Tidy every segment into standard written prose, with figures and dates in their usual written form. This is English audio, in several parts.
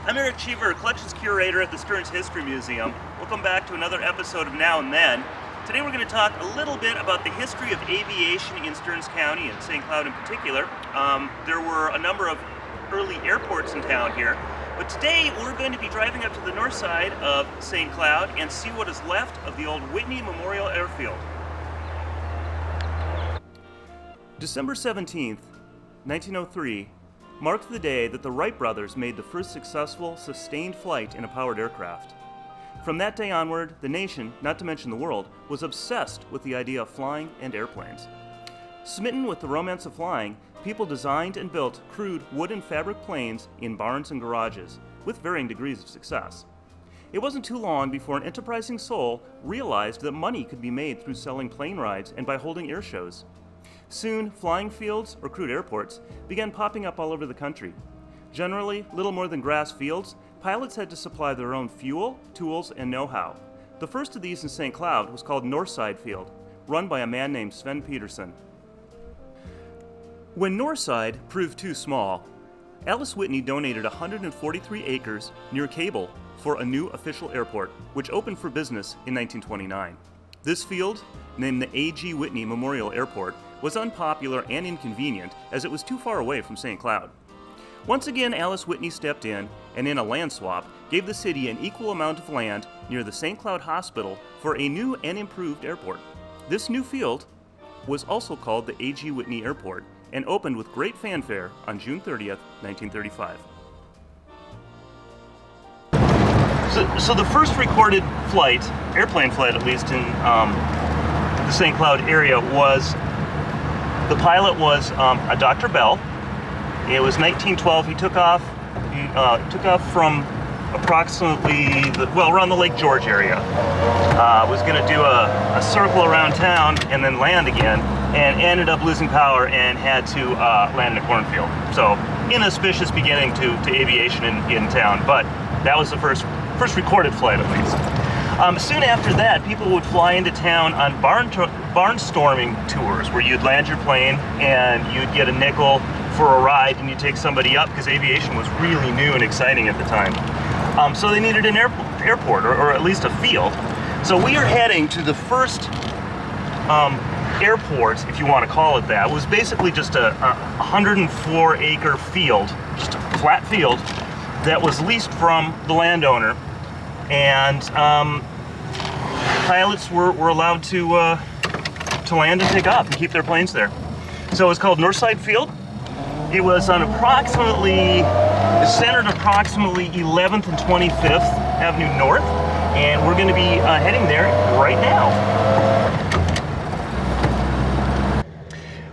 I'm Eric Cheever, Collections Curator at the Stearns History Museum. Welcome back to another episode of Now and Then. Today we're going to talk a little bit about the history of aviation in Stearns County and St. Cloud in particular. There were a number of early airports in town here, but today we're going to be driving up to the north side of St. Cloud and see what is left of the old Whitney Memorial Airfield. December 17th, 1903, marked the day that the Wright brothers made the first successful, sustained flight in a powered aircraft. From that day onward, the nation, not to mention the world, was obsessed with the idea of flying and airplanes. Smitten with the romance of flying, people designed and built crude wood and fabric planes in barns and garages, with varying degrees of success. It wasn't too long before an enterprising soul realized that money could be made through selling plane rides and by holding air shows. Soon, flying fields, or crude airports, began popping up all over the country. Generally, little more than grass fields, pilots had to supply their own fuel, tools, and know-how. The first of these in St. Cloud was called Northside Field, run by a man named Sven Peterson. When Northside proved too small, Alice Whitney donated 143 acres near Cable for a new official airport, which opened for business in 1929. This field, named the A.G. Whitney Memorial Airport, was unpopular and inconvenient as it was too far away from St. Cloud. Once again, Alice Whitney stepped in and in a land swap gave the city an equal amount of land near the St. Cloud Hospital for a new and improved airport. This new field was also called the A.G. Whitney Airport and opened with great fanfare on June 30th, 1935. So the first recorded flight, airplane flight at least, in the St. Cloud area the pilot was a Dr. Bell. It was 1912. He took off from approximately around the Lake George area. Was going to do a circle around town and then land again, and ended up losing power and had to land in a cornfield. So inauspicious beginning to aviation in town, but that was the first recorded flight at least. Soon after that, people would fly into town on barnstorming tours where you'd land your plane and you'd get a nickel for a ride and you'd take somebody up because aviation was really new and exciting at the time. So they needed an airport or at least a field. So we are heading to the first airport, if you want to call it that. It was basically just a 104-acre field, just a flat field that was leased from the landowner, and pilots were allowed to land and take off and keep their planes there. So it was called Northside Field. It was on centered approximately 11th and 25th Avenue North, and we're going to be heading there right now.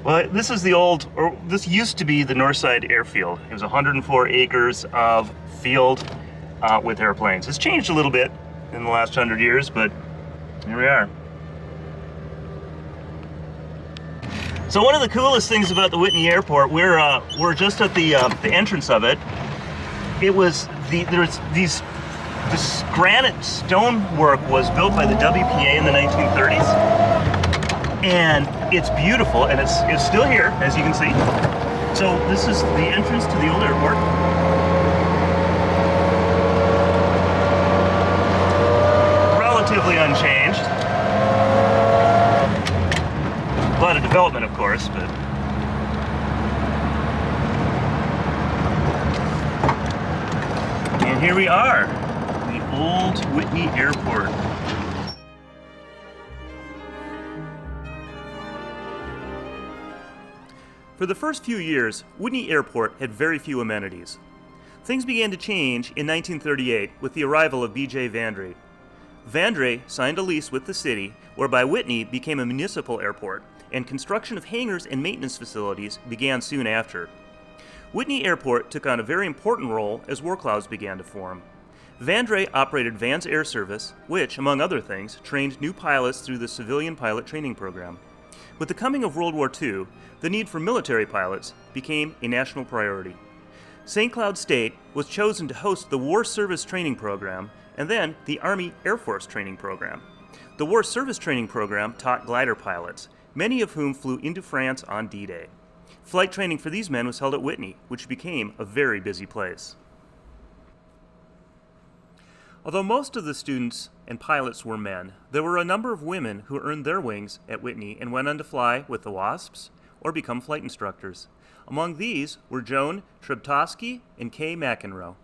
Well, this used to be the Northside Airfield. It was 104 acres of field with airplanes. It's changed a little bit in the last 100 years, but here we are. So one of the coolest things about the Whitney Airport, we're just at the entrance of it. This granite stonework was built by the WPA in the 1930s, and it's beautiful, and it's still here, as you can see. So this is the entrance to the old airport. Relatively unchanged. A lot of development, of course, but and here we are, the old Whitney Airport. For the first few years, Whitney Airport had very few amenities. Things began to change in 1938 with the arrival of B.J. Vandre. Vandre signed a lease with the city, whereby Whitney became a municipal airport, and construction of hangars and maintenance facilities began soon after. Whitney Airport took on a very important role as war clouds began to form. Vandre operated Van's Air Service, which, among other things, trained new pilots through the civilian pilot training program. With the coming of World War II, the need for military pilots became a national priority. St. Cloud State was chosen to host the War Service Training Program and then the Army Air Force Training Program. The War Service Training Program taught glider pilots, many of whom flew into France on D-Day. Flight training for these men was held at Whitney, which became a very busy place. Although most of the students and pilots were men, there were a number of women who earned their wings at Whitney and went on to fly with the Wasps or become flight instructors. Among these were Joan Treptowski and Kay McEnroe.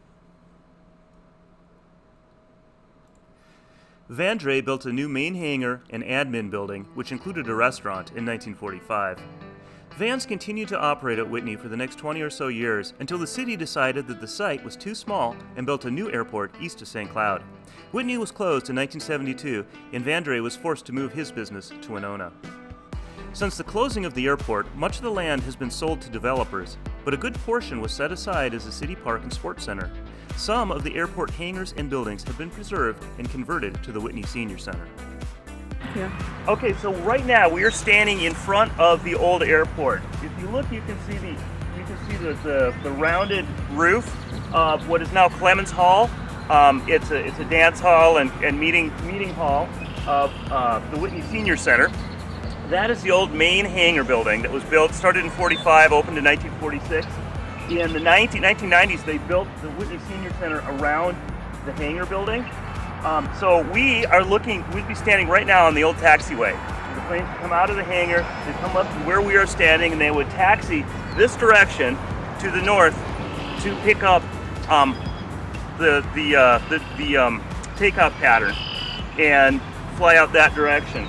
Vandre built a new main hangar and admin building, which included a restaurant, in 1945. Vans continued to operate at Whitney for the next 20 or so years until the city decided that the site was too small and built a new airport east of St. Cloud. Whitney was closed in 1972, and Vandre was forced to move his business to Winona. Since the closing of the airport, much of the land has been sold to developers, but a good portion was set aside as a city park and sports center. Some of the airport hangars and buildings have been preserved and converted to the Whitney Senior Center. Yeah. Okay, so right now we are standing in front of the old airport. If you look, you can see the rounded roof of what is now Clemens Hall. It's a dance hall and meeting hall of the Whitney Senior Center. That is the old main hangar building that was built, started in 45, opened in 1946. In the 1990s, they built the Whitney Senior Center around the hangar building. So we'd be standing right now on the old taxiway. The planes would come out of the hangar, they'd come up to where we are standing, and they would taxi this direction to the north to pick up the takeoff pattern and fly out that direction.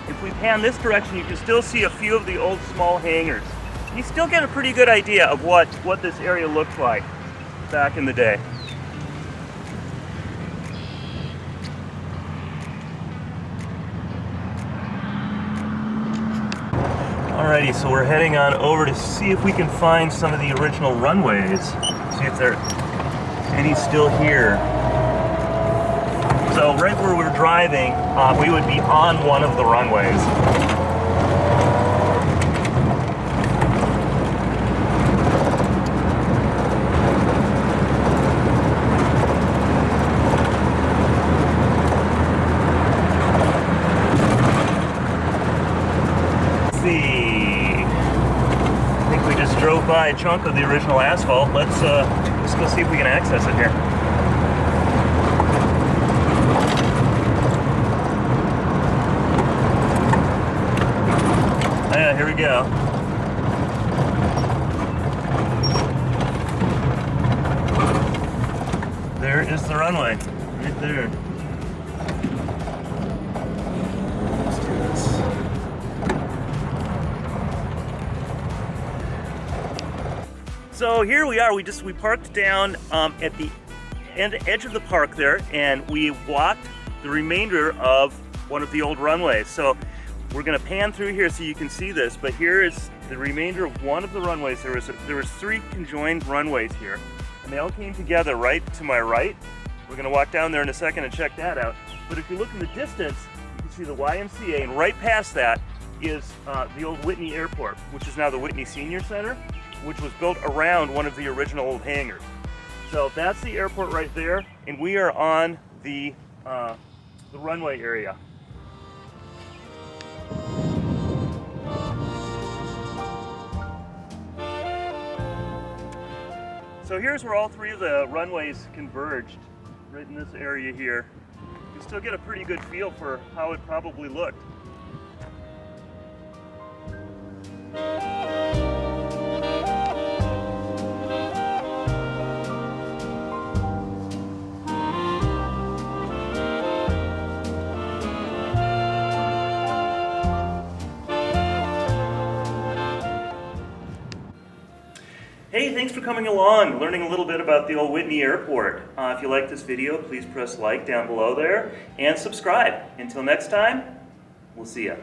If we pan this direction, you can still see a few of the old small hangars. You still get a pretty good idea of what this area looked like back in the day. Alrighty, so we're heading on over to see if we can find some of the original runways. See if there are any still here. So right where we're driving, we would be on one of the runways. Let's see. I think we just drove by a chunk of the original asphalt. Let's go see if we can access it here. Yeah, here we go. There is the runway, right there. Let's do this. So here we are. We parked down at the edge of the park there, and we walked the remainder of one of the old runways. So we're going to pan through here so you can see this, but here is the remainder of one of the runways. There was three conjoined runways here, and they all came together right to my right. We're going to walk down there in a second and check that out. But if you look in the distance, you can see the YMCA, and right past that is the old Whitney Airport, which is now the Whitney Senior Center, which was built around one of the original old hangars. So that's the airport right there, and we are on the runway area. So here's where all three of the runways converged, right in this area here. You can still get a pretty good feel for how it probably looked. Hey, thanks for coming along, learning a little bit about the old Whitney Airport. If you like this video, please press like down below there and subscribe. Until next time, we'll see ya.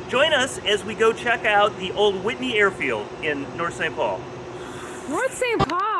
Join us as we go check out the old Whitney Airfield in North St. Paul. North St. Paul.